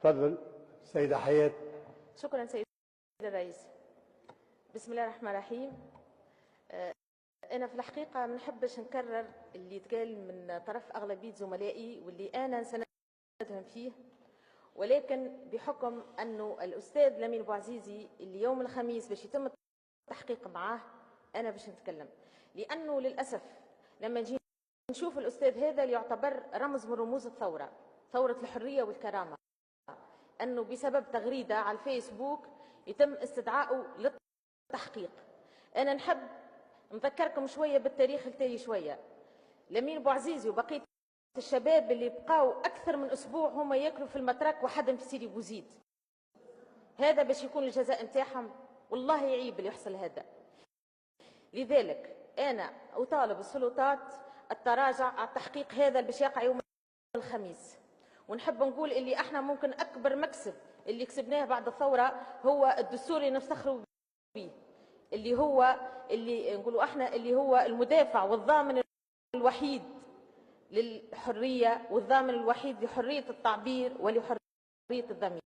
تفضل سيدة حياة. شكرا سيد الرئيس. بسم الله الرحمن الرحيم. أنا في الحقيقة ما نحبش نكرر اللي يتقال من طرف أغلبية زملائي واللي أنا سندهم فيه، ولكن بحكم أنه الأستاذ لمين بوعزيزي اللي يوم الخميس باش يتم التحقيق معاه أنا باش نتكلم، لأنه للأسف لما نجي نشوف الأستاذ هذا اللي يعتبر رمز من رموز الثورة، ثورة الحرية والكرامة، أنه بسبب تغريدة على الفيسبوك يتم استدعائه للتحقيق. أنا نحب نذكركم شوية بالتاريخ التالي شوية. لمين بوعزيزي وبقية الشباب اللي بقاو أكثر من أسبوع هما ياكلوا في المترك وحدهم في سيدي بوزيد، هذا باش يكون الجزاء نتاعهم، والله يعيب اللي يحصل هذا. لذلك أنا أطالب السلطات التراجع على التحقيق هذا اللي باش يقع يوم الخميس، ونحب نقول اللي احنا ممكن أكبر مكسب اللي كسبناه بعد الثورة هو الدستور اللي نفتخروا به، اللي هو اللي نقولوا احنا اللي هو المدافع والضامن الوحيد للحرية والضامن الوحيد لحرية التعبير ولحرية الضمير.